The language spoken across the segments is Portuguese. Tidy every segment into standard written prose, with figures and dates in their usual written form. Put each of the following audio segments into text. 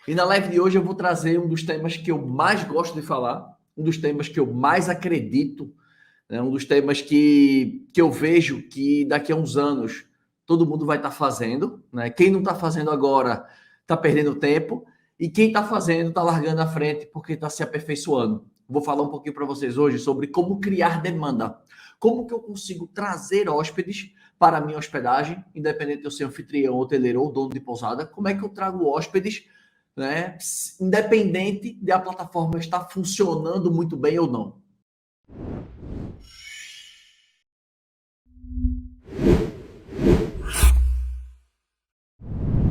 E na live de hoje eu vou trazer um dos temas que eu mais gosto de falar, um dos temas que eu mais acredito, né? Um dos temas que eu vejo que daqui a uns anos todo mundo vai estar fazendo, né? Quem não está fazendo agora está perdendo tempo, e quem está fazendo está largando a frente porque está se aperfeiçoando. Vou falar um pouquinho para vocês hoje sobre como criar demanda. Como que eu consigo trazer hóspedes para a minha hospedagem, independente de eu ser anfitrião, hoteleiro ou dono de pousada, como é que eu trago hóspedes, né, independente de a plataforma estar funcionando muito bem ou não.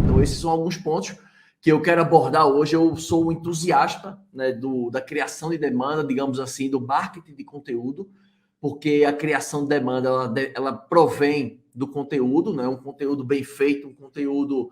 Então, esses são alguns pontos que eu quero abordar hoje. Eu sou um entusiasta, né, da criação de demanda, digamos assim, do marketing de conteúdo, porque a criação de demanda ela provém do conteúdo, né, um conteúdo bem feito, um conteúdo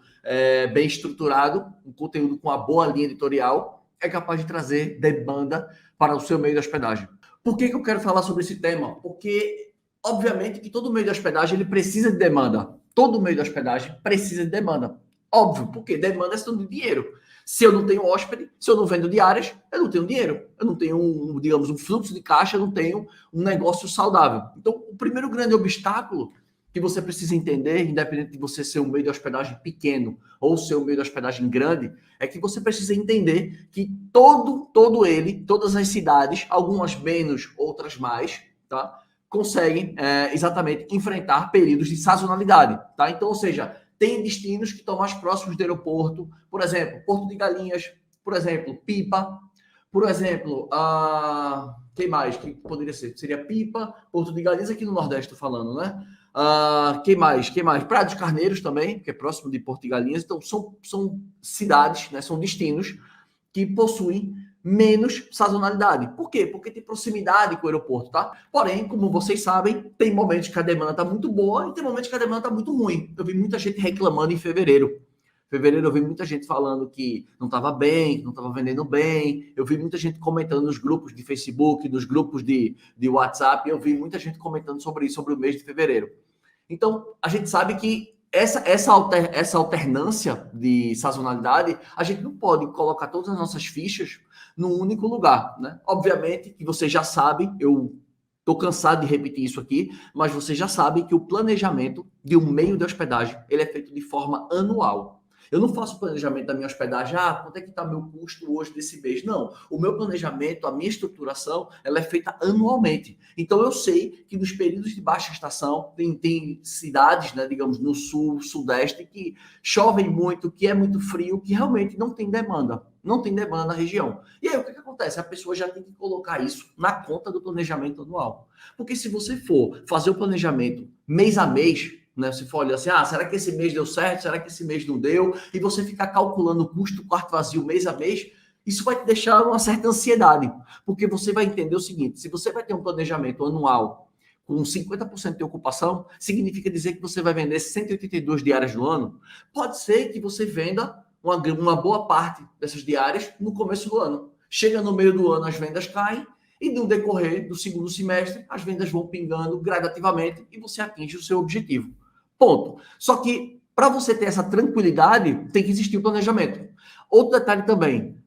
bem estruturado, um conteúdo com uma boa linha editorial, é capaz de trazer demanda para o seu meio de hospedagem. Por que eu quero falar sobre esse tema? Porque, obviamente, que todo meio de hospedagem ele precisa de demanda. Todo meio de hospedagem precisa de demanda. Óbvio, porque demanda é questão de dinheiro. Se eu não tenho hóspede, se eu não vendo diárias, eu não tenho dinheiro. Eu não tenho, digamos, um fluxo de caixa, eu não tenho um negócio saudável. Então, o primeiro grande obstáculo que você precisa entender, independente de você ser um meio de hospedagem pequeno ou ser um meio de hospedagem grande, é que você precisa entender que todas as cidades, algumas menos, outras mais, tá? Conseguem exatamente enfrentar períodos de sazonalidade, tá? Então, ou seja, tem destinos que estão mais próximos do aeroporto, por exemplo, Porto de Galinhas, por exemplo, Pipa, por exemplo, quem mais que poderia ser? Seria Pipa, Porto de Galinhas, aqui no Nordeste, estou falando, né? Quem mais? Praia dos Carneiros também, que é próximo de Porto de Galinhas. Então, são cidades, né? São destinos que possuem menos sazonalidade. Por quê? Porque tem proximidade com o aeroporto, tá? Porém, como vocês sabem, tem momentos que a demanda está muito boa e tem momentos que a demanda está muito ruim. Eu vi muita gente reclamando em fevereiro. Fevereiro eu vi muita gente falando que não estava bem, que não estava vendendo bem. Eu vi muita gente comentando nos grupos de Facebook, nos grupos de WhatsApp. Eu vi muita gente comentando sobre isso, sobre o mês de fevereiro. Então, a gente sabe que essa alternância de sazonalidade, a gente não pode colocar todas as nossas fichas num único lugar, né? Obviamente que você já sabe, eu estou cansado de repetir isso aqui, mas você já sabe que o planejamento de um meio de hospedagem, ele é feito de forma anual. Eu não faço planejamento da minha hospedagem, quanto é que está meu custo hoje desse mês? Não, o meu planejamento, a minha estruturação, ela é feita anualmente. Então eu sei que nos períodos de baixa estação, tem cidades, né, digamos, no sul, sudeste, que chovem muito, que é muito frio, que realmente não tem demanda. Não tem demanda na região. E aí o que acontece? A pessoa já tem que colocar isso na conta do planejamento anual. Porque se você for fazer o planejamento mês a mês, né? Você for olhar assim, será que esse mês deu certo? Será que esse mês não deu? E você ficar calculando o custo do quarto vazio mês a mês, isso vai te deixar uma certa ansiedade. Porque você vai entender o seguinte, se você vai ter um planejamento anual com 50% de ocupação, significa dizer que você vai vender 182 diárias no ano. Pode ser que você venda uma boa parte dessas diárias no começo do ano. Chega no meio do ano, as vendas caem, e no decorrer do segundo semestre, as vendas vão pingando gradativamente e você atinge o seu objetivo. Ponto. Só que, para você ter essa tranquilidade, tem que existir o planejamento. Outro detalhe também,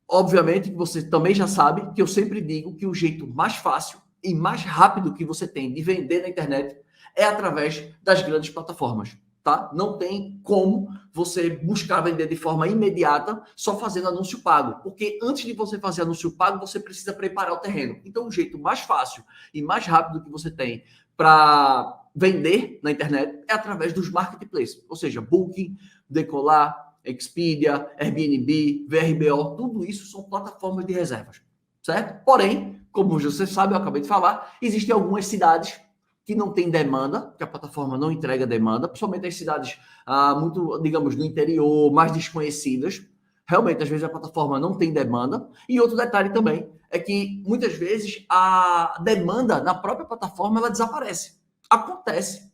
obviamente que você também já sabe que eu sempre digo que o jeito mais fácil e mais rápido que você tem de vender na internet é através das grandes plataformas, tá? Não tem como você buscar vender de forma imediata só fazendo anúncio pago, porque antes de você fazer anúncio pago, você precisa preparar o terreno. Então, o jeito mais fácil e mais rápido que você tem para vender na internet é através dos marketplaces, ou seja, Booking, Decolar, Expedia, Airbnb, VRBO, tudo isso são plataformas de reservas, certo? Porém, como você sabe, eu acabei de falar, existem algumas cidades que não têm demanda, que a plataforma não entrega demanda, principalmente as cidades muito, digamos, no interior, mais desconhecidas. Realmente, às vezes a plataforma não tem demanda. E outro detalhe também é que muitas vezes a demanda na própria plataforma ela desaparece. Acontece.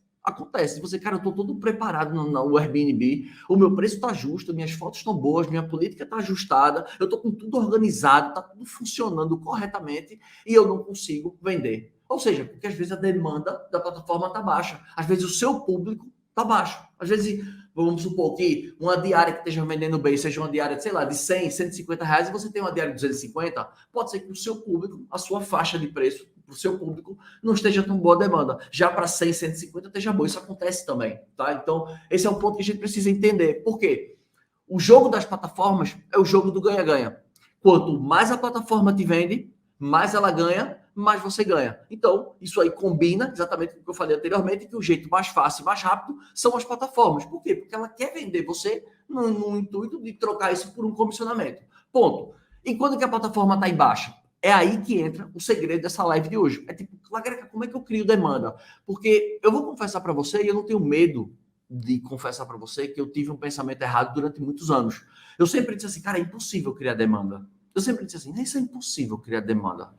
Você, cara, eu estou todo preparado no Airbnb, o meu preço está justo, minhas fotos estão boas, minha política está ajustada, eu estou com tudo organizado, está tudo funcionando corretamente e eu não consigo vender. Ou seja, porque às vezes a demanda da plataforma está baixa, às vezes o seu público está baixo, às vezes vamos supor que uma diária que esteja vendendo bem seja uma diária, sei lá, de 100, 150 reais, e você tem uma diária de 250, pode ser que o seu público, a sua faixa de preço, para o seu público, não esteja tão boa a demanda. Já para 100, 150 esteja boa. Isso acontece também, tá? Então, esse é um ponto que a gente precisa entender. Por quê? O jogo das plataformas é o jogo do ganha-ganha. Quanto mais a plataforma te vende, mais ela ganha, mais você ganha. Então, isso aí combina exatamente com o que eu falei anteriormente, que o jeito mais fácil e mais rápido são as plataformas. Por quê? Porque ela quer vender você no intuito de trocar isso por um comissionamento. Ponto. E quando que a plataforma está em baixa? É aí que entra o segredo dessa live de hoje. É tipo, Lagreca, como é que eu crio demanda? Porque eu vou confessar para você, e eu não tenho medo de confessar para você, que eu tive um pensamento errado durante muitos anos. Eu sempre disse assim, cara, é impossível criar demanda. Eu sempre disse assim, isso é impossível criar demanda.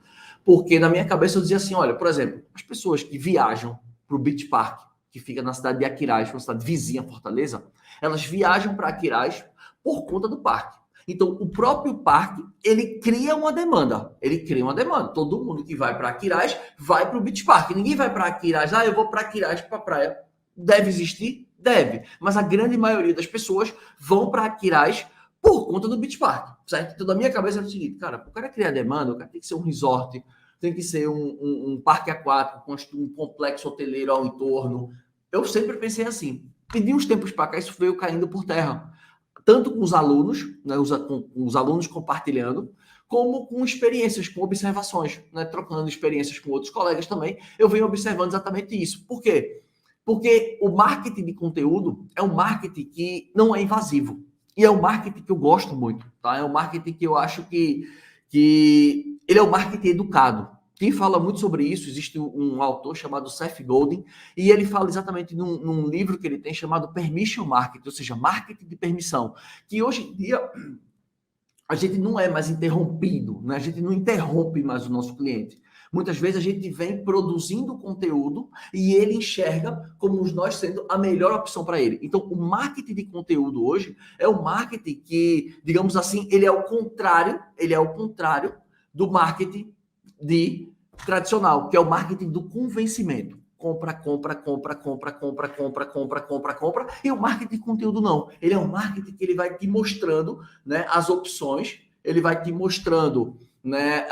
Porque na minha cabeça eu dizia assim, olha, por exemplo, as pessoas que viajam para o Beach Park, que fica na cidade de Aquiraz, uma cidade vizinha a Fortaleza, elas viajam para Aquiraz por conta do parque. Então, o próprio parque, ele cria uma demanda. Ele cria uma demanda. Todo mundo que vai para Aquiraz vai para o Beach Park. Ninguém vai para Aquiraz, eu vou para Aquiraz para a praia. Deve existir? Deve. Mas a grande maioria das pessoas vão para Aquiraz por conta do Beach Park, certo? Então, na minha cabeça é o seguinte, cara, o cara criar demanda, o cara tem que ser um resort, tem que ser um parque aquático, com um complexo hoteleiro ao entorno. Eu sempre pensei assim. E de uns tempos para cá, isso veio caindo por terra. Tanto com os alunos, né, com os alunos compartilhando, como com experiências, com observações, né, trocando experiências com outros colegas também, eu venho observando exatamente isso. Por quê? Porque o marketing de conteúdo é um marketing que não é invasivo. E é um marketing que eu gosto muito, tá? É um marketing que eu acho que ele é um marketing educado. Quem fala muito sobre isso, existe um autor chamado Seth Godin, e ele fala exatamente num livro que ele tem chamado Permission Marketing, ou seja, marketing de permissão, que hoje em dia a gente não é mais interrompido, né? A gente não interrompe mais o nosso cliente. Muitas vezes a gente vem produzindo conteúdo e ele enxerga como nós sendo a melhor opção para ele. Então, o marketing de conteúdo hoje é um marketing que, digamos assim, ele é o contrário do marketing tradicional, que é o marketing do convencimento. Compra, compra, compra, compra, compra, compra, compra, compra, compra. E o marketing de conteúdo não. Ele é um marketing que ele vai te mostrando, né, as opções, ele vai te mostrando, né,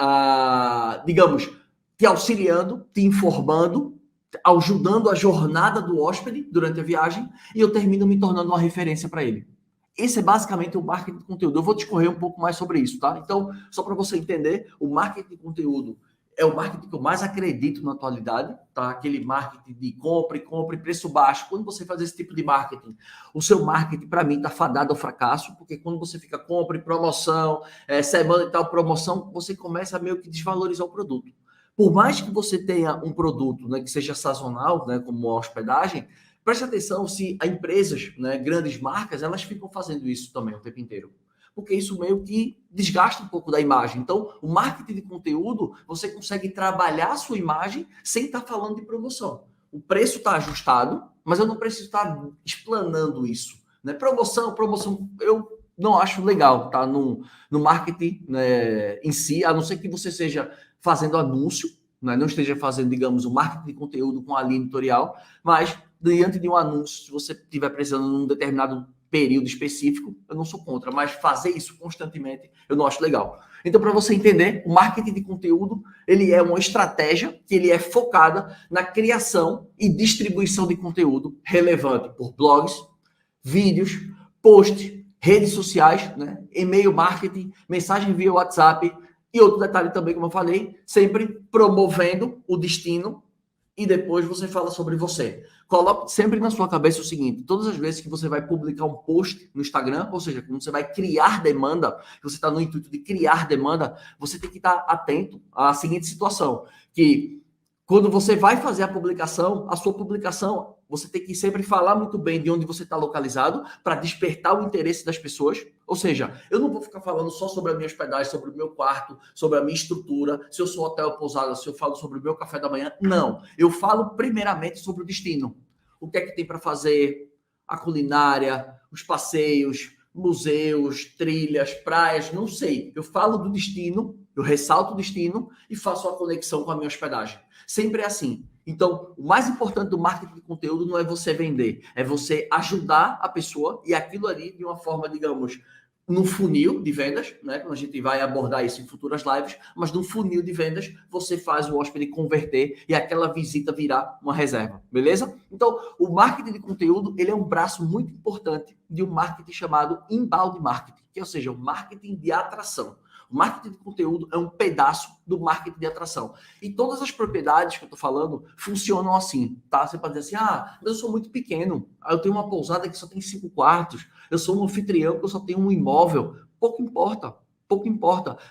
digamos, te auxiliando, te informando, ajudando a jornada do hóspede durante a viagem, e eu termino me tornando uma referência para ele. Esse é basicamente o marketing de conteúdo. Eu vou discorrer um pouco mais sobre isso, tá? Então, só para você entender, o marketing de conteúdo é o marketing que eu mais acredito na atualidade, tá? Aquele marketing de compre, preço baixo. Quando você faz esse tipo de marketing, o seu marketing, para mim, está fadado ao fracasso, porque quando você fica compre, promoção, semana e tal, promoção, você começa a meio que desvalorizar o produto. Por mais que você tenha um produto, né, que seja sazonal, né, como a hospedagem, preste atenção se as empresas, né, grandes marcas, elas ficam fazendo isso também o tempo inteiro. Porque isso meio que desgasta um pouco da imagem. Então, o marketing de conteúdo, você consegue trabalhar a sua imagem sem estar falando de promoção. O preço está ajustado, mas eu não preciso estar explanando isso. Né? Promoção, eu não acho legal, tá? No marketing, né, em si, a não ser que você seja fazendo anúncio, né? Não esteja fazendo, digamos, o marketing de conteúdo com a linha editorial, mas diante de um anúncio, se você estiver precisando num determinado período específico, eu não sou contra, mas fazer isso constantemente eu não acho legal. Então, para você entender, o marketing de conteúdo, ele é uma estratégia que ele é focada na criação e distribuição de conteúdo relevante por blogs, vídeos, posts, redes sociais, né? E-mail marketing, mensagem via WhatsApp e outro detalhe também, como eu falei, sempre promovendo o destino e depois você fala sobre você. Coloque sempre na sua cabeça o seguinte, todas as vezes que você vai publicar um post no Instagram, ou seja, quando você vai criar demanda, você está no intuito de criar demanda, você tem que estar atento à seguinte situação, que quando você vai fazer a sua publicação, você tem que sempre falar muito bem de onde você está localizado para despertar o interesse das pessoas. Ou seja, eu não vou ficar falando só sobre a minha hospedagem, sobre o meu quarto, sobre a minha estrutura, se eu sou hotel ou pousada, se eu falo sobre o meu café da manhã. Não. Eu falo primeiramente sobre o destino. O que é que tem para fazer, a culinária, os passeios, museus, trilhas, praias, não sei. Eu falo do destino, eu ressalto o destino e faço a conexão com a minha hospedagem. Sempre é assim. Então, o mais importante do marketing de conteúdo não é você vender, é você ajudar a pessoa e aquilo ali de uma forma, digamos, no funil de vendas, né? A gente vai abordar isso em futuras lives, mas no funil de vendas você faz o hóspede converter e aquela visita virar uma reserva, beleza? Então, o marketing de conteúdo, ele é um braço muito importante de um marketing chamado inbound marketing, que ou seja, o marketing de atração. O marketing de conteúdo é um pedaço do marketing de atração. E todas as propriedades que eu estou falando funcionam assim, tá? Você pode dizer assim, mas eu sou muito pequeno, eu tenho uma pousada que só tem 5 quartos, eu sou um anfitrião que eu só tenho um imóvel. Pouco importa,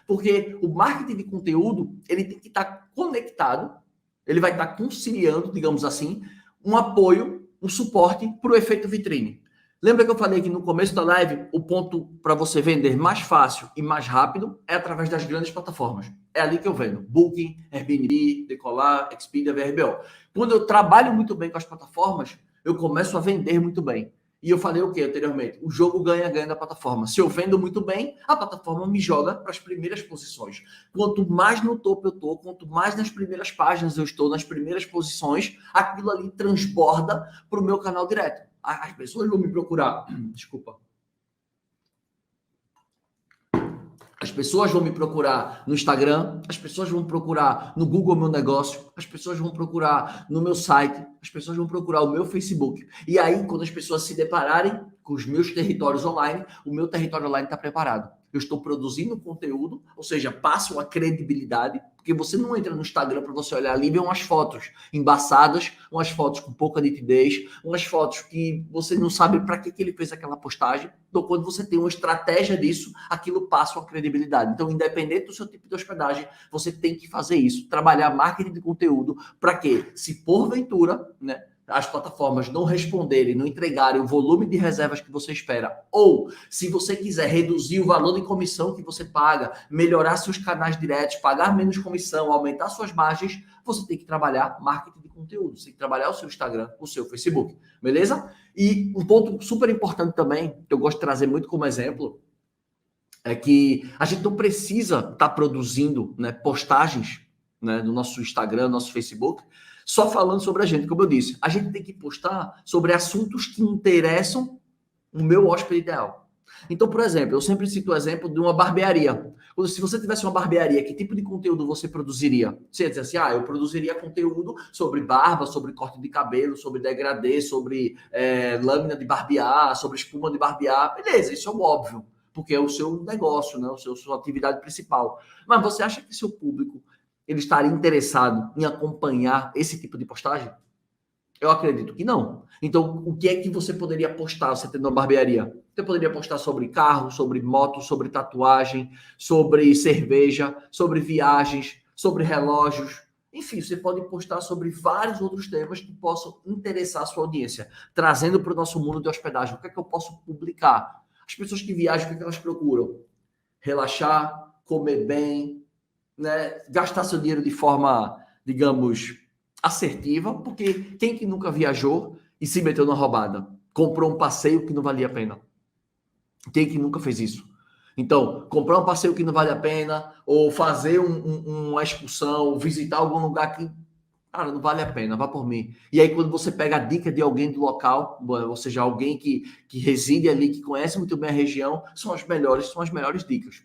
porque o marketing de conteúdo, ele tem que estar conectado, ele vai estar conciliando, digamos assim, um apoio, um suporte para o efeito vitrine. Lembra que eu falei que no começo da live, o ponto para você vender mais fácil e mais rápido é através das grandes plataformas. É ali que eu vendo. Booking, Airbnb, Decolar, Expedia, VRBO. Quando eu trabalho muito bem com as plataformas, eu começo a vender muito bem. E eu falei o que anteriormente? O jogo ganha da plataforma. Se eu vendo muito bem, a plataforma me joga para as primeiras posições. Quanto mais no topo eu estou, quanto mais nas primeiras páginas eu estou, nas primeiras posições, aquilo ali transborda para o meu canal direto. As pessoas vão me procurar. Desculpa. As pessoas vão me procurar no Instagram, as pessoas vão procurar no Google Meu Negócio, as pessoas vão procurar no meu site, as pessoas vão procurar o meu Facebook. E aí, quando as pessoas se depararem com os meus territórios online, o meu território online está preparado. Eu estou produzindo conteúdo, ou seja, passo uma credibilidade, porque você não entra no Instagram para você olhar ali e ver umas fotos embaçadas, umas fotos com pouca nitidez, umas fotos que você não sabe para que ele fez aquela postagem. Então, quando você tem uma estratégia disso, aquilo passa uma credibilidade. Então, independente do seu tipo de hospedagem, você tem que fazer isso, trabalhar marketing de conteúdo para que, se porventura, né, as plataformas não responderem, não entregarem o volume de reservas que você espera, ou se você quiser reduzir o valor de comissão que você paga, melhorar seus canais diretos, pagar menos comissão, aumentar suas margens, você tem que trabalhar marketing de conteúdo, você tem que trabalhar o seu Instagram, o seu Facebook, beleza? E um ponto super importante também, que eu gosto de trazer muito como exemplo, é que a gente não precisa estar produzindo, né, postagens, né, no nosso Instagram, no nosso Facebook, só falando sobre a gente, como eu disse. A gente tem que postar sobre assuntos que interessam o meu hóspede ideal. Então, por exemplo, eu sempre cito o exemplo de uma barbearia. Se você tivesse uma barbearia, que tipo de conteúdo você produziria? Você ia dizer assim, eu produziria conteúdo sobre barba, sobre corte de cabelo, sobre degradê, sobre lâmina de barbear, sobre espuma de barbear. Beleza, isso é o óbvio, porque é o seu negócio, né? Sua atividade principal. Mas você acha que seu público ele estaria interessado em acompanhar esse tipo de postagem? Eu acredito que não. Então, o que é que você poderia postar você tendo uma barbearia? Você poderia postar sobre carro, sobre moto, sobre tatuagem, sobre cerveja, sobre viagens, sobre relógios. Enfim, você pode postar sobre vários outros temas que possam interessar a sua audiência, trazendo para o nosso mundo de hospedagem. O que é que eu posso publicar? As pessoas que viajam, o que é que elas procuram? Relaxar, comer bem, né? Gastar seu dinheiro de forma, digamos, assertiva, porque quem que nunca viajou e se meteu na roubada? Comprou um passeio que não valia a pena. Quem que nunca fez isso? Então, comprar um passeio que não vale a pena, ou fazer uma excursão, ou visitar algum lugar que, cara, não vale a pena, vá por mim. E aí, quando você pega a dica de alguém do local, ou seja, alguém que reside ali, que conhece muito bem a região, são as melhores dicas.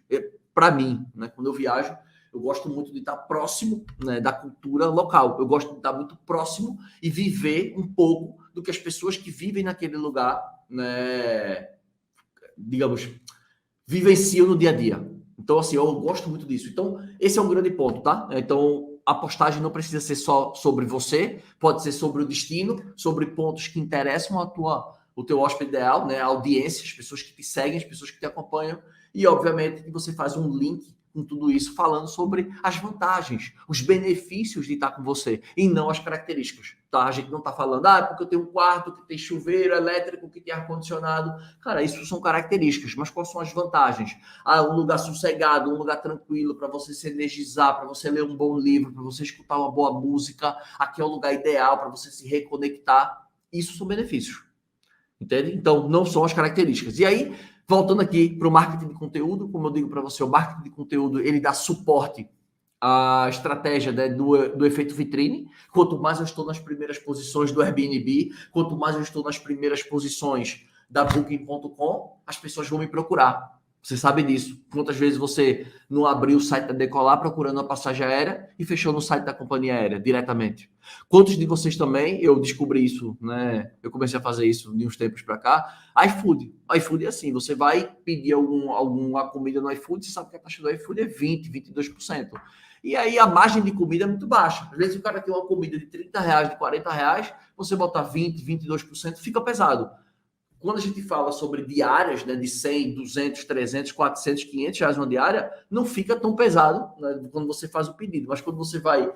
Para mim, né, quando eu viajo, eu gosto muito de estar próximo, né, da cultura local. Eu gosto de estar muito próximo e viver um pouco do que as pessoas que vivem naquele lugar, né, digamos, vivenciam no dia a dia. Então, assim, eu gosto muito disso. Então, esse é um grande ponto, tá? Então, a postagem não precisa ser só sobre você, pode ser sobre o destino, sobre pontos que interessam o teu hóspede ideal, né? A audiência, as pessoas que te seguem, as pessoas que te acompanham. E, obviamente, que você faz um link com tudo isso, falando sobre as vantagens, os benefícios de estar com você, e não as características, tá? A gente não está falando, porque eu tenho um quarto que tem chuveiro elétrico, que tem ar-condicionado. Cara, isso são características, mas quais são as vantagens? Um lugar sossegado, um lugar tranquilo, para você se energizar, para você ler um bom livro, para você escutar uma boa música. Aqui é o lugar ideal para você se reconectar. Isso são benefícios, entende? Então, não são as características. E aí, Voltando aqui para o marketing de conteúdo, como eu digo para você, o marketing de conteúdo, ele dá suporte à estratégia, né, do efeito vitrine. Quanto mais eu estou nas primeiras posições do Airbnb, quanto mais eu estou nas primeiras posições da Booking.com, as pessoas vão me procurar. Você sabe disso. Quantas vezes você não abriu o site da Decolar procurando a passagem aérea e fechou no site da companhia aérea diretamente? Quantos de vocês também, eu descobri isso, né? Eu comecei a fazer isso de uns tempos para cá. iFood. iFood é assim, você vai pedir alguma comida no iFood, você sabe que a taxa do iFood é 20%, 22%. E aí a margem de comida é muito baixa. Às vezes o cara tem uma comida de R$30, de R$40, você botar 20%, 22%, fica pesado. Quando a gente fala sobre diárias, né, de 100, 200, 300, 400, 500 reais uma diária, não fica tão pesado, né, quando você faz o pedido. Mas quando você vai,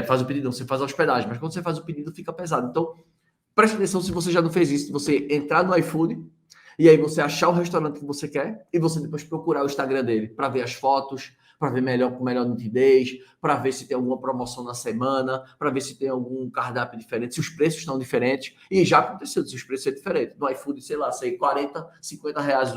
faz o pedido, não, você faz a hospedagem, mas quando você faz o pedido, fica pesado. Então, preste atenção se você já não fez isso, você entrar no iFood e aí você achar o restaurante que você quer e você depois procurar o Instagram dele para ver as fotos, para ver com melhor nitidez, para ver se tem alguma promoção na semana, para ver se tem algum cardápio diferente, se os preços estão diferentes. E já aconteceu, se os preços são diferentes. No iFood, sei lá, sei 40, 50 reais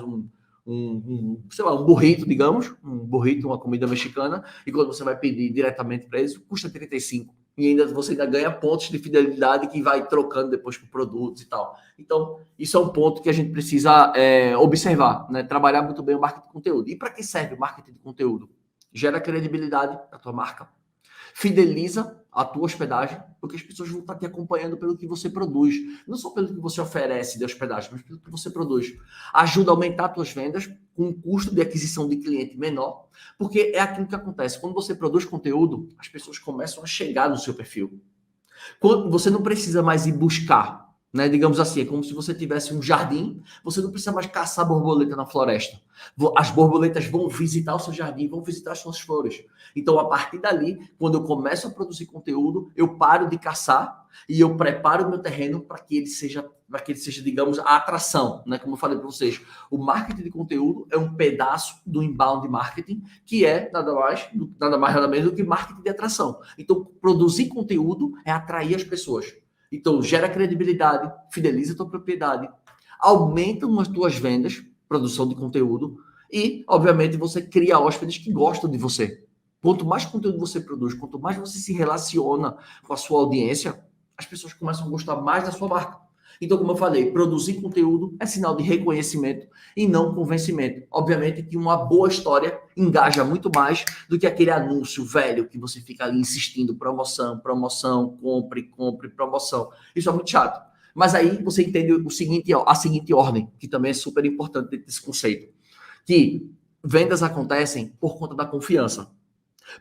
sei lá, um burrito, digamos, um burrito, uma comida mexicana, e quando você vai pedir diretamente para eles, custa 35. E ainda você ainda ganha pontos de fidelidade que vai trocando depois por produtos e tal. Então, isso é um ponto que a gente precisa observar, né? Trabalhar muito bem o marketing de conteúdo. E para que serve o marketing de conteúdo? Gera credibilidade da tua marca, fideliza a tua hospedagem, porque as pessoas vão estar te acompanhando pelo que você produz, não só pelo que você oferece de hospedagem, mas pelo que você produz. Ajuda a aumentar as tuas vendas com um custo de aquisição de cliente menor, porque é aquilo que acontece. Quando você produz conteúdo, as pessoas começam a chegar no seu perfil. Quando você não precisa mais ir buscar, né? Digamos assim, é como se você tivesse um jardim, você não precisa mais caçar borboleta na floresta. As borboletas vão visitar o seu jardim, vão visitar as suas flores. Então, a partir dali, quando eu começo a produzir conteúdo, eu paro de caçar e eu preparo o meu terreno para que ele seja, digamos, a atração, né? Como eu falei para vocês, o marketing de conteúdo é um pedaço do inbound marketing, que é nada mais nada menos do que marketing de atração. Então, produzir conteúdo é atrair as pessoas. Então, gera credibilidade, fideliza a tua propriedade, aumentam as tuas vendas, produção de conteúdo, e, obviamente, você cria hóspedes que gostam de você. Quanto mais conteúdo você produz, quanto mais você se relaciona com a sua audiência, as pessoas começam a gostar mais da sua marca. Então, como eu falei, produzir conteúdo é sinal de reconhecimento e não convencimento. Obviamente que uma boa história engaja muito mais do que aquele anúncio velho que você fica ali insistindo, promoção, promoção, compre, compre, promoção. Isso é muito chato. Mas aí você entende a seguinte ordem, que também é super importante dentro desse conceito, que vendas acontecem por conta da confiança.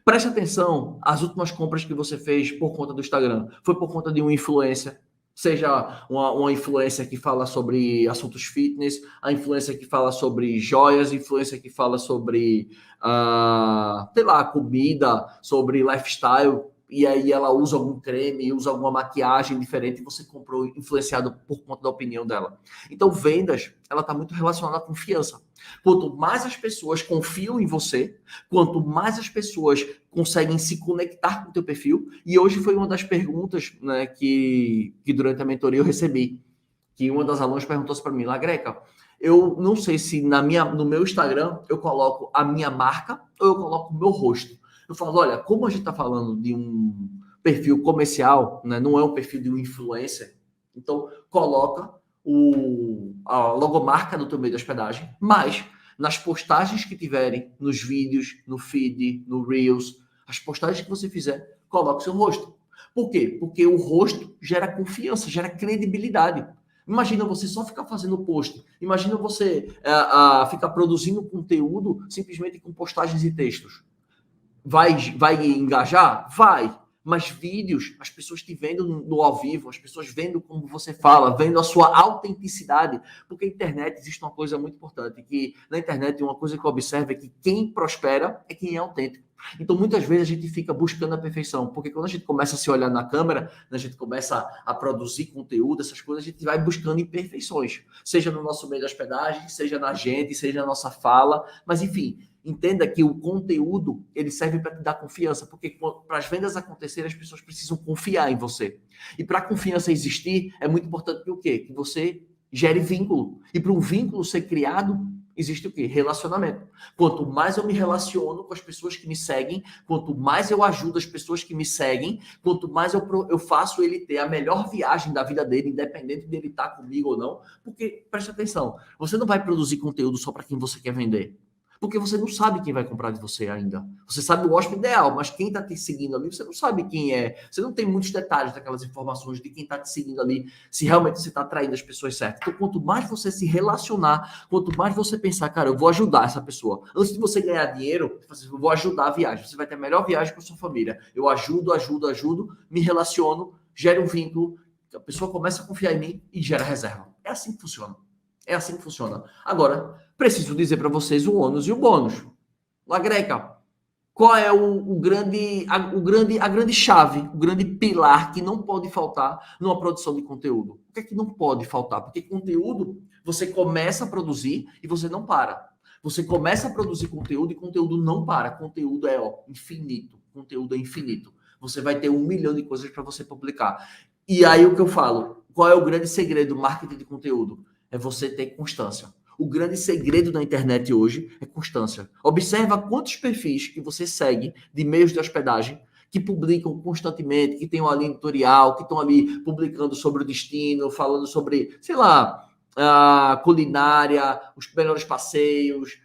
Preste atenção, as últimas compras que você fez por conta do Instagram, foi por conta de uma influência, seja uma influência que fala sobre assuntos fitness, a influência que fala sobre joias, a influência que fala sobre, sei lá, comida, sobre lifestyle, e aí ela usa algum creme, usa alguma maquiagem diferente e você comprou influenciado por conta da opinião dela. Então, vendas, ela está muito relacionada à confiança. Quanto mais as pessoas confiam em você, quanto mais as pessoas conseguem se conectar com o teu perfil, e hoje foi uma das perguntas, né, que durante a mentoria eu recebi, que uma das alunas perguntou para mim, Lagreca, eu não sei se no meu Instagram eu coloco a minha marca ou eu coloco o meu rosto. Eu falo, olha, como a gente está falando de um perfil comercial, né, não é um perfil de um influencer, então coloca a logomarca do teu meio de hospedagem, mas nas postagens que tiverem, nos vídeos, no feed, no Reels, as postagens que você fizer, coloque o seu rosto. Por quê? Porque o rosto gera confiança, gera credibilidade. Imagina você só ficar fazendo post. Imagina você ficar produzindo conteúdo simplesmente com postagens e textos. Vai engajar? Vai. Mas vídeos, as pessoas te vendo no ao vivo, as pessoas vendo como você fala, vendo a sua autenticidade. Porque na internet existe uma coisa muito importante, que na internet uma coisa que eu observo é que quem prospera é quem é autêntico. Então, muitas vezes a gente fica buscando a perfeição, porque quando a gente começa a se olhar na câmera, a gente começa a produzir conteúdo, essas coisas, a gente vai buscando imperfeições, seja no nosso meio de hospedagem, seja na gente, seja na nossa fala, mas enfim, entenda que o conteúdo, ele serve para te dar confiança, porque para as vendas acontecerem, as pessoas precisam confiar em você. E para a confiança existir, é muito importante que o quê? Que você gere vínculo. E para um vínculo ser criado, existe o quê? Relacionamento. Quanto mais eu me relaciono com as pessoas que me seguem, quanto mais eu ajudo as pessoas que me seguem, quanto mais eu faço ele ter a melhor viagem da vida dele, independente dele estar comigo ou não. Porque, preste atenção, você não vai produzir conteúdo só para quem você quer vender. Porque você não sabe quem vai comprar de você ainda. Você sabe o hóspede ideal, mas quem está te seguindo ali, você não sabe quem é. Você não tem muitos detalhes daquelas informações de quem está te seguindo ali, se realmente você está atraindo as pessoas certas. Então, quanto mais você se relacionar, quanto mais você pensar, cara, eu vou ajudar essa pessoa. Antes de você ganhar dinheiro, eu vou ajudar a viagem. Você vai ter a melhor viagem com a sua família. Eu ajudo, me relaciono, gero um vínculo, a pessoa começa a confiar em mim e gera reserva. É assim que funciona. É assim que funciona. Agora, preciso dizer para vocês o ônus e o bônus. La Greca, qual é a grande chave, o grande pilar que não pode faltar numa produção de conteúdo? O que é que não pode faltar? Porque conteúdo, você começa a produzir e você não para. Você começa a produzir conteúdo e conteúdo não para. Conteúdo é infinito. Conteúdo é infinito. Você vai ter 1 milhão de coisas para você publicar. E aí o que eu falo, qual é o grande segredo do marketing de conteúdo? É você ter constância. O grande segredo da internet hoje é constância. Observa quantos perfis que você segue de meios de hospedagem que publicam constantemente, que tem uma linha editorial, que estão ali publicando sobre o destino, falando sobre, sei lá, a culinária, os melhores passeios,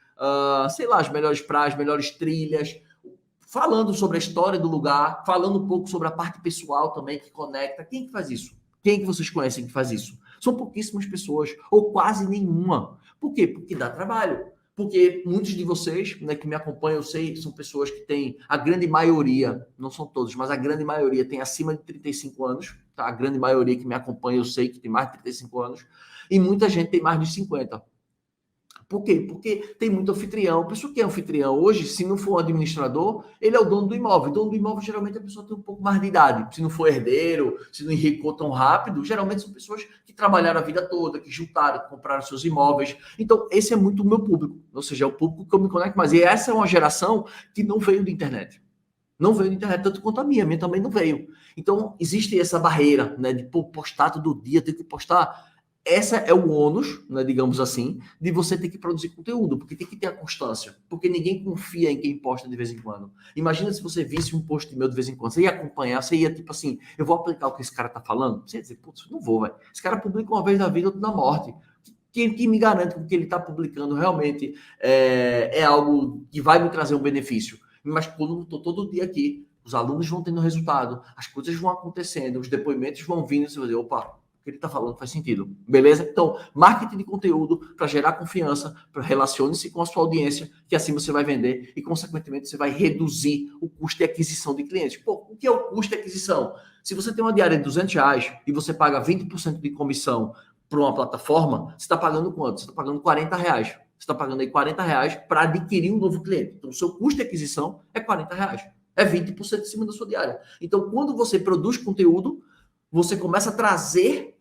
sei lá, as melhores praias, melhores trilhas, falando sobre a história do lugar, falando um pouco sobre a parte pessoal também que conecta. Quem que faz isso? Quem que vocês conhecem que faz isso? São pouquíssimas pessoas, ou quase nenhuma. Por quê? Porque dá trabalho. Porque muitos de vocês, né, que me acompanham, eu sei, são pessoas que têm, a grande maioria, não são todos, mas a grande maioria tem acima de 35 anos, tá? A grande maioria que me acompanha, eu sei que tem mais de 35 anos, e muita gente tem mais de 50. Por quê? Porque tem muito anfitrião. A pessoa que é anfitrião hoje, se não for um administrador, ele é o dono do imóvel. O dono do imóvel, geralmente, a pessoa tem um pouco mais de idade. Se não for herdeiro, se não enricou tão rápido, geralmente são pessoas que trabalharam a vida toda, que juntaram, que compraram seus imóveis. Então, esse é muito o meu público. Ou seja, é o público que eu me conecto mais. E essa é uma geração que não veio da internet. Não veio da internet tanto quanto a minha também não veio. Então, existe essa barreira, né, de postar todo dia, ter que postar. Essa é o ônus, né, digamos assim, de você ter que produzir conteúdo, porque tem que ter a constância, porque ninguém confia em quem posta de vez em quando. Imagina se você visse um post meu de vez em quando, você ia acompanhar, você ia tipo assim, eu vou aplicar o que esse cara tá falando? Você ia dizer, putz, não vou, velho. Esse cara publica uma vez na vida, outra na morte. Quem me garante que o que ele está publicando realmente é algo que vai me trazer um benefício? Mas quando eu estou todo dia aqui, os alunos vão tendo resultado, as coisas vão acontecendo, os depoimentos vão vindo, você vai dizer, opa, o que ele está falando faz sentido. Beleza? Então, marketing de conteúdo para gerar confiança, para relacione-se com a sua audiência, que assim você vai vender e, consequentemente, você vai reduzir o custo de aquisição de clientes. Pô, o que é o custo de aquisição? Se você tem uma diária de R$200 e você paga 20% de comissão para uma plataforma, você está pagando quanto? Você está pagando R$40. Você está pagando aí R$40 para adquirir um novo cliente. Então, o seu custo de aquisição é R$40. É 20% em cima da sua diária. Então, quando você produz conteúdo, você começa a trazer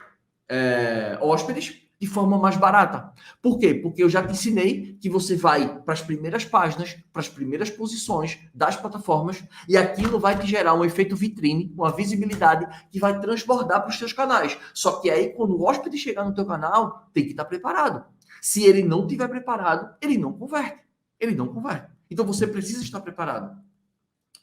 hóspedes de forma mais barata. Por quê? Porque eu já te ensinei que você vai para as primeiras páginas, para as primeiras posições das plataformas e aquilo vai te gerar um efeito vitrine, uma visibilidade que vai transbordar para os seus canais. Só que aí, quando o hóspede chegar no teu canal, tem que estar preparado. Se ele não estiver preparado, ele não converte. Ele não converte. Então, você precisa estar preparado.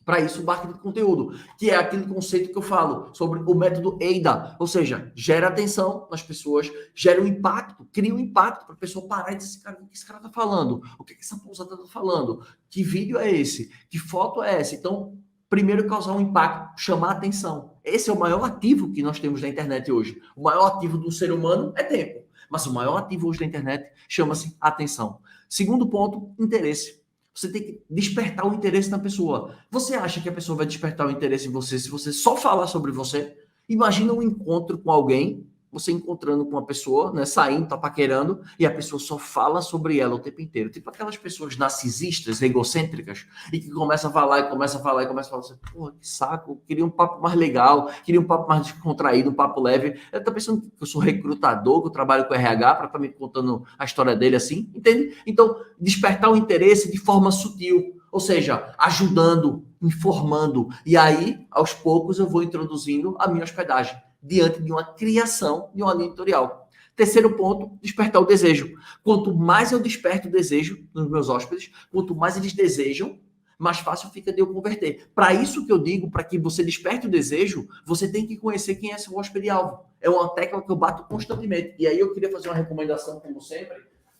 Para isso, o marketing de conteúdo, que é aquele conceito que eu falo sobre o método EIDA, ou seja, gera atenção nas pessoas, gera um impacto, cria um impacto para a pessoa parar e dizer, cara, o que esse cara está falando? O que essa pousada está falando? Que vídeo é esse? Que foto é essa? Então, primeiro causar um impacto, chamar a atenção. Esse é o maior ativo que nós temos na internet hoje. O maior ativo do ser humano é tempo, mas o maior ativo hoje da internet chama-se atenção. Segundo ponto, interesse. Você tem que despertar o interesse na pessoa. Você acha que a pessoa vai despertar o interesse em você se você só falar sobre você? Imagina um encontro com alguém, você encontrando com uma pessoa, né, saindo, tá paquerando, e a pessoa só fala sobre ela o tempo inteiro. Tipo aquelas pessoas narcisistas, egocêntricas, e que começa a falar, e começa a falar, e começa a falar assim, porra, que saco, eu queria um papo mais legal, queria um papo mais descontraído, um papo leve. Eu tô pensando que eu sou recrutador, que eu trabalho com RH, para estar me contando a história dele assim, entende? Então, despertar o interesse de forma sutil, ou seja, ajudando, informando, e aí, aos poucos, eu vou introduzindo a minha hospedagem diante de uma criação de uma linha editorial. Terceiro ponto, despertar o desejo. Quanto mais eu desperto o desejo nos meus hóspedes, quanto mais eles desejam, mais fácil fica de eu converter. Para isso que eu digo, para que você desperte o desejo, você tem que conhecer quem é seu hóspede-alvo. É uma tecla que eu bato constantemente. E aí eu queria fazer uma recomendação, como sempre,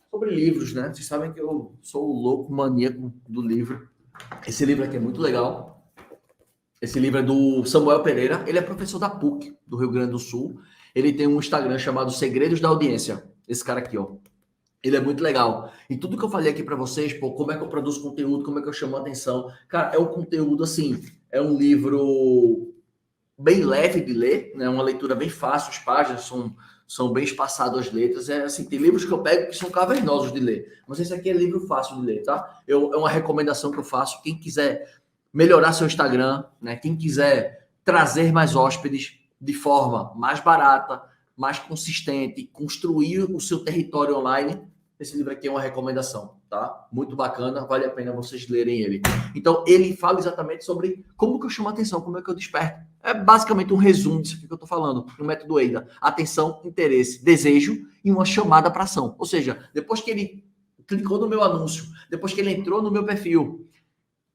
sobre livros, né? Vocês sabem que eu sou o louco maníaco do livro. Esse livro aqui é muito legal. Esse livro é do Samuel Pereira. Ele é professor da PUC, do Rio Grande do Sul. Ele tem um Instagram chamado Segredos da Audiência. Esse cara aqui, ó. Ele é muito legal. E tudo que eu falei aqui para vocês, pô, como é que eu produzo conteúdo, como é que eu chamo a atenção. Cara, é um conteúdo assim, é um livro bem leve de ler, né? Uma leitura bem fácil, as páginas são bem espaçadas as letras. É assim, tem livros que eu pego que são cavernosos de ler, mas esse aqui é livro fácil de ler, tá? É uma recomendação que eu faço. Quem quiser melhorar seu Instagram, né? Quem quiser trazer mais hóspedes de forma mais barata, mais consistente, construir o seu território online, esse livro aqui é uma recomendação, tá? Muito bacana, vale a pena vocês lerem ele. Então, ele fala exatamente sobre como que eu chamo a atenção, como é que eu desperto. É basicamente um resumo disso aqui que eu tô falando, no método EIDA. Atenção, interesse, desejo e uma chamada para ação. Ou seja, depois que ele clicou no meu anúncio, depois que ele entrou no meu perfil,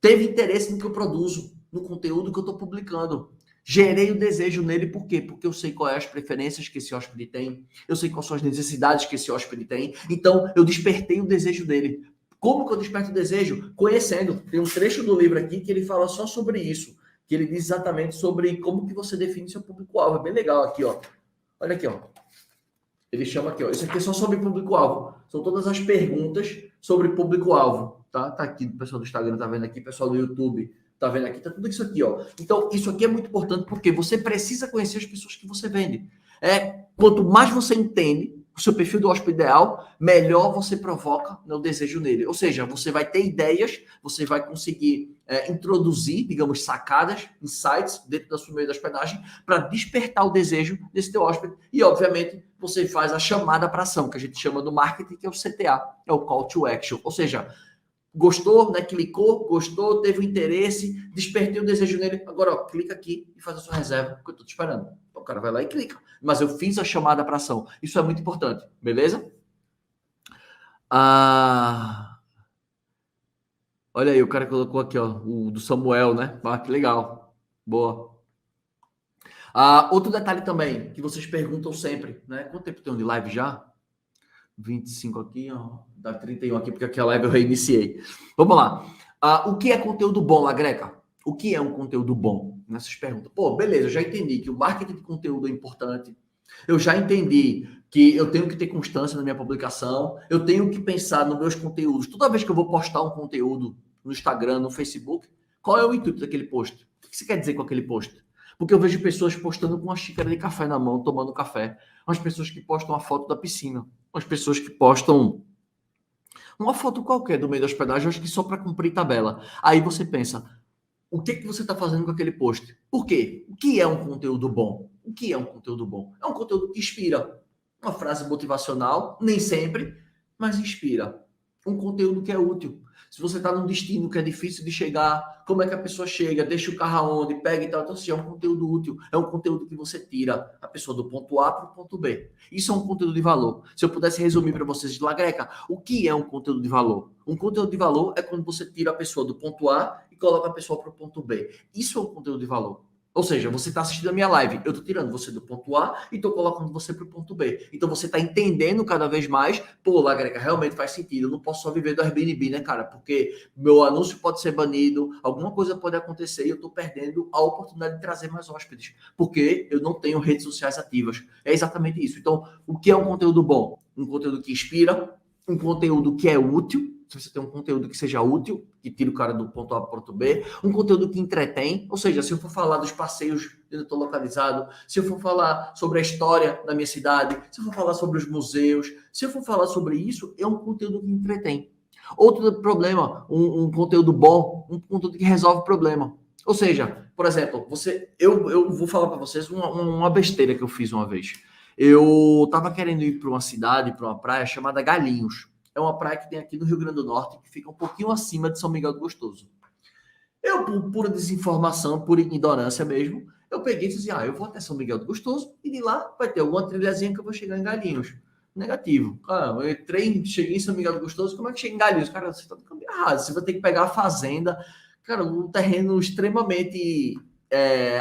teve interesse no que eu produzo, no conteúdo que eu estou publicando. Gerei o desejo nele, por quê? Porque eu sei quais as preferências que esse hóspede tem, eu sei quais são as necessidades que esse hóspede tem, então eu despertei o desejo dele. Como que eu desperto o desejo? Conhecendo. Tem um trecho do livro aqui que ele fala só sobre isso, que ele diz exatamente sobre como que você define seu público-alvo. É bem legal aqui, ó. Olha aqui, ó. Ele chama aqui, ó. Isso aqui é só sobre público-alvo. São todas as perguntas sobre público-alvo, tá? Tá aqui, o pessoal do Instagram tá vendo aqui, o pessoal do YouTube tá vendo aqui, tá tudo isso aqui, ó. Então, isso aqui é muito importante porque você precisa conhecer as pessoas que você vende. Quanto mais você entende o seu perfil do hóspede ideal, melhor você provoca o desejo nele. Ou seja, você vai ter ideias, você vai conseguir introduzir, digamos, sacadas, insights dentro da sua meio da hospedagem para despertar o desejo desse teu hóspede. E, obviamente, você faz a chamada para ação, que a gente chama no marketing, que é o CTA, é o Call to Action. Ou seja, gostou, né? Clicou, gostou, teve um interesse, despertei o desejo nele. Agora, ó, clica aqui e faz a sua reserva, que eu tô te esperando. O cara vai lá e clica. Mas eu fiz a chamada para ação. Isso é muito importante, beleza? Olha aí, o cara colocou aqui, ó, o do Samuel, né? Ah, que legal. Boa. Outro detalhe também, que vocês perguntam sempre, né? Quanto tempo tem de live já? 25 aqui, ó, dá 31 aqui, porque aqui a live eu reiniciei. Vamos lá. O que é conteúdo bom, Lagreca? O que é um conteúdo bom? Nessas perguntas. Pô, beleza, eu já entendi que o marketing de conteúdo é importante. Eu já entendi que eu tenho que ter constância na minha publicação. Eu tenho que pensar nos meus conteúdos. Toda vez que eu vou postar um conteúdo no Instagram, no Facebook, qual é o intuito daquele post? O que você quer dizer com aquele post? Porque eu vejo pessoas postando com uma xícara de café na mão, tomando café. Umas pessoas que postam a foto da piscina. Umas pessoas que postam uma foto qualquer do meio da hospedagem, acho que só para cumprir tabela. Aí você pensa, o que você está fazendo com aquele post? Por quê? O que é um conteúdo bom? O que é um conteúdo bom? É um conteúdo que inspira. Uma frase motivacional, nem sempre, mas inspira. Um conteúdo que é útil. Se você está num destino que é difícil de chegar, como é que a pessoa chega, deixa o carro aonde, pega e tal. Então, assim, é um conteúdo útil. É um conteúdo que você tira a pessoa do ponto A para o ponto B. Isso é um conteúdo de valor. Se eu pudesse resumir para vocês de Lagreca, o que é um conteúdo de valor? Um conteúdo de valor é quando você tira a pessoa do ponto A e coloca a pessoa para o ponto B. Isso é um conteúdo de valor. Ou seja, você está assistindo a minha live, eu estou tirando você do ponto A e estou colocando você para o ponto B. Então você está entendendo cada vez mais, pô, Lagreca, realmente faz sentido, eu não posso só viver do Airbnb, né, cara? Porque meu anúncio pode ser banido, alguma coisa pode acontecer e eu estou perdendo a oportunidade de trazer mais hóspedes, porque eu não tenho redes sociais ativas. É exatamente isso. Então, o que é um conteúdo bom? Um conteúdo que inspira, um conteúdo que é útil. Se você tem um conteúdo que seja útil, que tire o cara do ponto A para o ponto B, um conteúdo que entretém, ou seja, se eu for falar dos passeios onde eu estou localizado, se eu for falar sobre a história da minha cidade, se eu for falar sobre os museus, se eu for falar sobre isso, é um conteúdo que entretém. Outro problema, um conteúdo bom, um conteúdo que resolve problema. Ou seja, por exemplo, eu vou falar para vocês uma besteira que eu fiz uma vez. Eu estava querendo ir para uma cidade, para uma praia chamada Galinhos. É uma praia que tem aqui no Rio Grande do Norte, que fica um pouquinho acima de São Miguel do Gostoso. Eu, por pura desinformação, por ignorância mesmo, eu peguei e disse assim, eu vou até São Miguel do Gostoso e de lá vai ter alguma trilhazinha que eu vou chegar em Galinhos. Negativo. Cara, eu entrei, cheguei em São Miguel do Gostoso, como é que chega em Galinhos? Cara, você tá no caminho errado, você vai ter que pegar a fazenda, cara, um terreno extremamente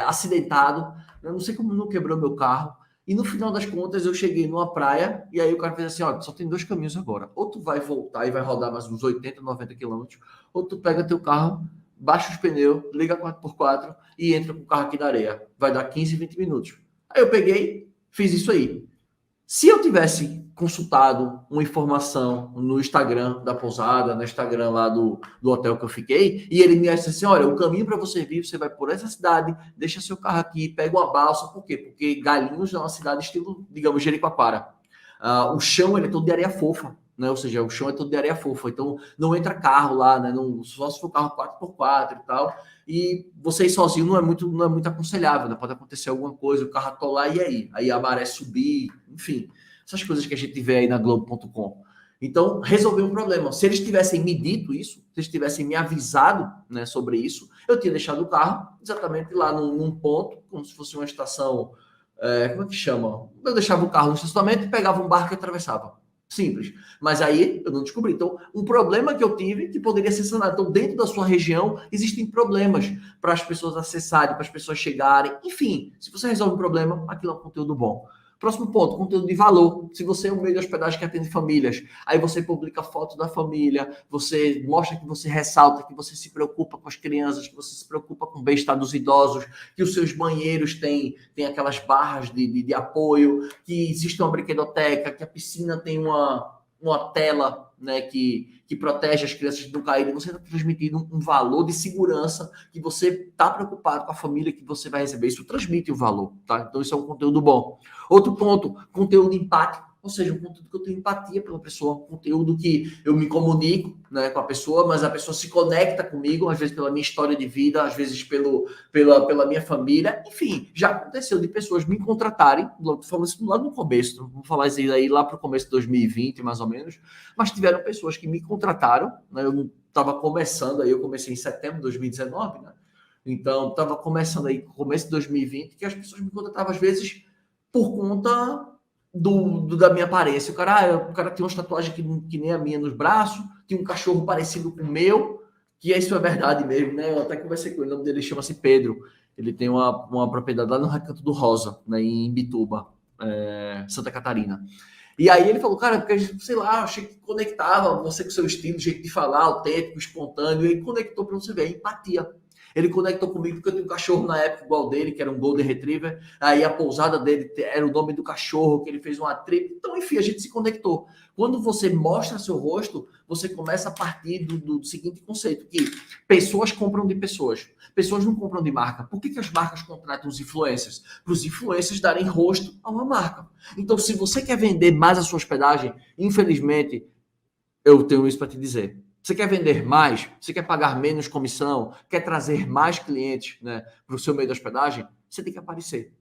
acidentado, eu não sei como não quebrou meu carro, e no final das contas eu cheguei numa praia, e aí o cara fez assim, ó, só tem dois caminhos agora, ou tu vai voltar e vai rodar mais uns 80, 90 quilômetros, ou tu pega teu carro, baixa os pneus, liga 4x4 e entra com o carro aqui na areia, vai dar 15, 20 minutos. Aí eu peguei, fiz isso aí. Se eu tivesse consultado uma informação no Instagram da pousada, no Instagram lá do hotel que eu fiquei, e ele me disse assim, olha, o caminho para você vir, você vai por essa cidade, deixa seu carro aqui, pega uma balsa, por quê? Porque Galinhos é uma cidade estilo, digamos, Jericoacoara. O chão ele é todo de areia fofa, né? Ou seja, o chão é todo de areia fofa, então não entra carro lá, né? Não, só se for carro 4x4 e tal, e você ir sozinho não é muito aconselhável, né? Pode acontecer alguma coisa, o carro atolar e aí? Aí a maré subir, enfim, essas coisas que a gente vê aí na Globo.com. Então, resolveu um problema. Se eles tivessem me dito isso, se eles tivessem me avisado, né, sobre isso, eu tinha deixado o carro exatamente lá num ponto, como se fosse uma estação, como é que chama? Eu deixava o carro no estacionamento e pegava um barco e atravessava. Simples. Mas aí eu não descobri. Então, um problema que eu tive que poderia ser sanado. Então, dentro da sua região, existem problemas para as pessoas acessarem, para as pessoas chegarem. Enfim, se você resolve um problema, aquilo é um conteúdo bom. Próximo ponto, conteúdo de valor. Se você é um meio de hospedagem que atende famílias, aí você publica foto da família, você mostra que você ressalta, que você se preocupa com as crianças, que você se preocupa com o bem-estar dos idosos, que os seus banheiros têm aquelas barras de apoio, que existe uma brinquedoteca, que a piscina tem uma tela, né, que protege as crianças de não caírem. Você está transmitindo um valor de segurança que você está preocupado com a família que você vai receber. Isso transmite o valor, tá? Então, isso é um conteúdo bom. Outro ponto, conteúdo empático. Ou seja, um conteúdo que eu tenho empatia pela pessoa, um conteúdo que eu me comunico, né, com a pessoa, mas a pessoa se conecta comigo, às vezes pela minha história de vida, às vezes pela minha família. Enfim, já aconteceu de pessoas me contratarem, estou falando isso lá no começo, vou falar isso aí lá para o começo de 2020, mais ou menos, mas tiveram pessoas que me contrataram, né, eu estava começando aí, eu comecei em setembro de 2019, né? Então, estava começando aí, começo de 2020, que as pessoas me contratavam às vezes por conta da minha aparência. O cara tem uma tatuagem que nem a minha nos braços, tem um cachorro parecido com o meu, que isso é verdade mesmo, né? Eu até conversei com ele, o nome dele chama-se Pedro. Ele tem uma propriedade lá no Recanto do Rosa, né, em Imbituba, Santa Catarina. E aí ele falou, cara, porque, sei lá, achei que conectava você com o seu estilo, jeito de falar, autêntico, espontâneo, e conectou para você ver, empatia. Ele conectou comigo porque eu tinha um cachorro na época igual dele, que era um Golden Retriever. Aí a pousada dele era o nome do cachorro, que ele fez uma trip. Então, enfim, a gente se conectou. Quando você mostra seu rosto, você começa a partir do seguinte conceito, que pessoas compram de pessoas. Pessoas não compram de marca. Por que as marcas contratam os influencers? Para os influencers darem rosto a uma marca. Então, se você quer vender mais a sua hospedagem, infelizmente, eu tenho isso para te dizer. Você quer vender mais? Você quer pagar menos comissão? Quer trazer mais clientes, né, para o seu meio de hospedagem? Você tem que aparecer.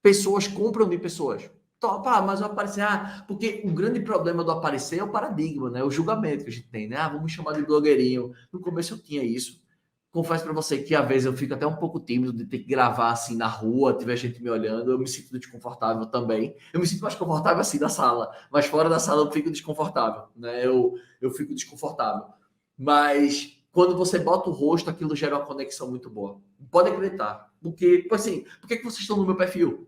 Pessoas compram de pessoas. Então, mas eu aparecer, porque o grande problema do aparecer é o paradigma, né? O julgamento que a gente tem, né? Vamos chamar de blogueirinho. No começo eu tinha isso. Confesso para você que às vezes eu fico até um pouco tímido de ter que gravar assim na rua, tiver gente me olhando, eu me sinto desconfortável também. Eu me sinto mais confortável assim na sala, mas fora da sala eu fico desconfortável, né? Eu fico desconfortável. Mas quando você bota o rosto, aquilo gera uma conexão muito boa. Pode acreditar. Porque, assim, por que vocês estão no meu perfil?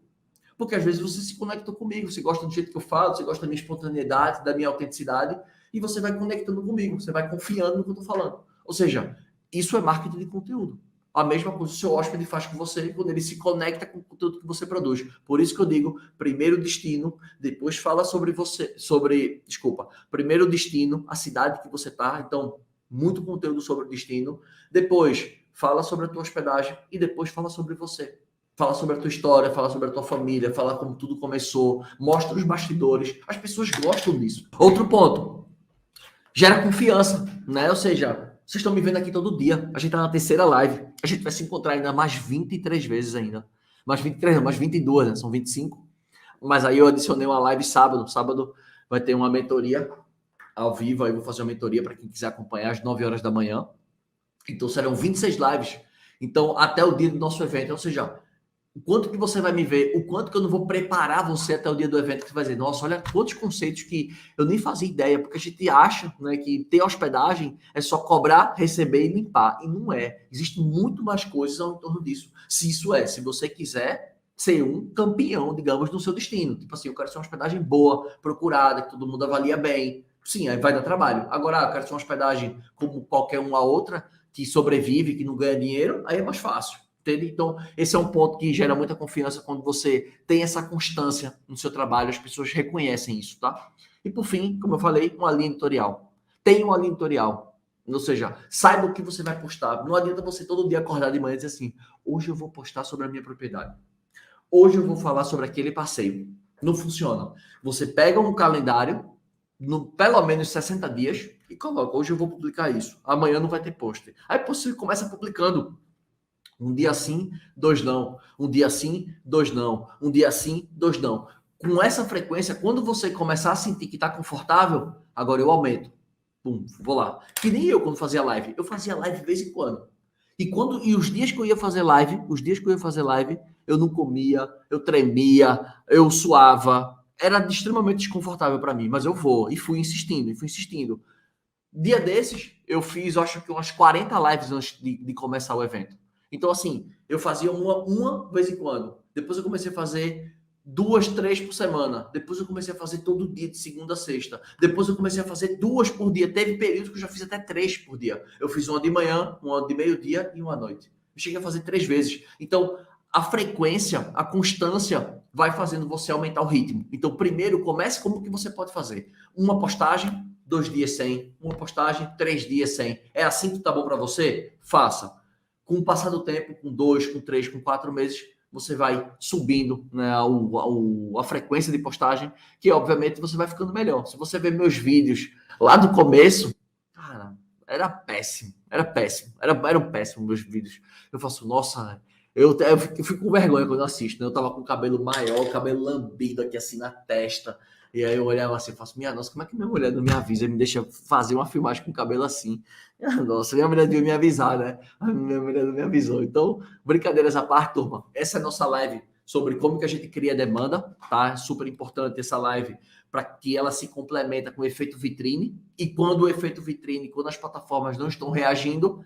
Porque às vezes você se conecta comigo, você gosta do jeito que eu falo, você gosta da minha espontaneidade, da minha autenticidade, e você vai conectando comigo, você vai confiando no que eu estou falando. Ou seja, isso é marketing de conteúdo. A mesma coisa que o seu hóspede faz com você quando ele se conecta com o conteúdo que você produz. Por isso que eu digo, primeiro destino, depois fala sobre você, primeiro destino, a cidade que você está, então, muito conteúdo sobre o destino, depois fala sobre a tua hospedagem e depois fala sobre você. Fala sobre a tua história, fala sobre a tua família, fala como tudo começou, mostra os bastidores. As pessoas gostam disso. Outro ponto, gera confiança, né? Ou seja, vocês estão me vendo aqui todo dia. A gente tá na terceira live. A gente vai se encontrar ainda mais 23 vezes ainda. Mais 23, não, mais 22, né? São 25. Mas aí eu adicionei uma live sábado. Sábado vai ter uma mentoria ao vivo. Aí eu vou fazer uma mentoria para quem quiser acompanhar às 9 horas da manhã. Então serão 26 lives. Então, até o dia do nosso evento. Ou seja, o quanto que você vai me ver, o quanto que eu não vou preparar você até o dia do evento, que você vai dizer, nossa, olha quantos conceitos que eu nem fazia ideia, porque a gente acha, né, que ter hospedagem é só cobrar, receber e limpar, e não é. Existem muito mais coisas ao entorno disso. Se você quiser ser um campeão, digamos, no seu destino. Tipo assim, eu quero ser uma hospedagem boa, procurada, que todo mundo avalia bem. Sim, aí vai dar trabalho. Agora, eu quero ser uma hospedagem como qualquer uma outra, que sobrevive, que não ganha dinheiro, aí é mais fácil. Entende? Então, esse é um ponto que gera muita confiança quando você tem essa constância no seu trabalho, as pessoas reconhecem isso, tá? E por fim, como eu falei, uma linha editorial. Tenha uma linha editorial. Ou seja, saiba o que você vai postar. Não adianta você todo dia acordar de manhã e dizer assim: hoje eu vou postar sobre a minha propriedade. Hoje eu vou falar sobre aquele passeio. Não funciona. Você pega um calendário, no pelo menos 60 dias, e coloca: hoje eu vou publicar isso. Amanhã não vai ter post. Aí você começa publicando. Um dia sim, dois não. Um dia sim, dois não. Um dia sim, dois não. Com essa frequência, quando você começar a sentir que está confortável, agora eu aumento. Pum, vou lá. Que nem eu quando fazia live. Eu fazia live de vez em quando. E os dias que eu ia fazer live, eu não comia, eu tremia, eu suava. Era extremamente desconfortável para mim, mas eu vou. E fui insistindo, e fui insistindo. Dia desses, eu fiz, acho que umas 40 lives antes de começar o evento. Então, assim, eu fazia uma vez em quando. Depois eu comecei a fazer 2, 3 por semana. Depois eu comecei a fazer todo dia, de segunda a sexta. Depois eu comecei a fazer 2 por dia. Teve períodos que eu já fiz até 3 por dia. Eu fiz uma de manhã, uma de meio-dia e uma à noite. Eu cheguei a fazer 3 vezes. Então, a frequência, a constância vai fazendo você aumentar o ritmo. Então, primeiro, comece como que você pode fazer. Uma postagem, 2 dias sem. Uma postagem, 3 dias sem. É assim que tá bom para você? Faça. Com o passar do tempo, com 2, com 3, com 4 meses, você vai subindo, né, a frequência de postagem, que obviamente você vai ficando melhor. Se você ver meus vídeos lá do começo, cara, era péssimo. Eram péssimos meus vídeos. Eu faço, nossa, eu fico com vergonha quando eu assisto, né? Eu tava com o cabelo maior, o cabelo lambido aqui assim na testa. E aí eu olhava assim e faço, minha nossa, como é que minha mulher não me avisa e me deixa fazer uma filmagem com o cabelo assim? Nossa, minha mulher devia me avisar, né? A minha mulher não me avisou. Então, brincadeiras à parte, turma. Essa é a nossa live sobre como que a gente cria demanda, tá? É super importante essa live para que ela se complementa com o efeito vitrine. E quando o efeito vitrine, quando as plataformas não estão reagindo,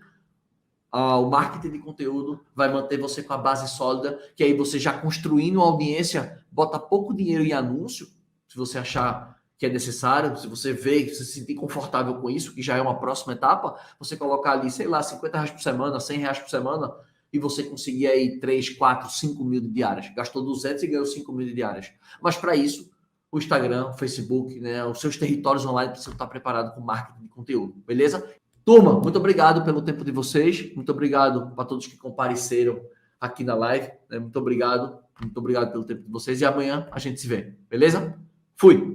o marketing de conteúdo vai manter você com a base sólida, que aí você já construindo uma audiência, bota pouco dinheiro em anúncio, se você achar que é necessário, se você vê, se se sentir confortável com isso, que já é uma próxima etapa, você colocar ali, sei lá, 50 reais por semana, 100 reais por semana, e você conseguir aí 3, 4, 5 mil de diárias. Gastou 200 e ganhou 5 mil de diárias. Mas para isso, o Instagram, o Facebook, né, os seus territórios online precisam estar preparados com marketing de conteúdo, beleza? Turma, muito obrigado pelo tempo de vocês, muito obrigado para todos que compareceram aqui na live, né? Muito obrigado pelo tempo de vocês e amanhã a gente se vê, beleza? Fui!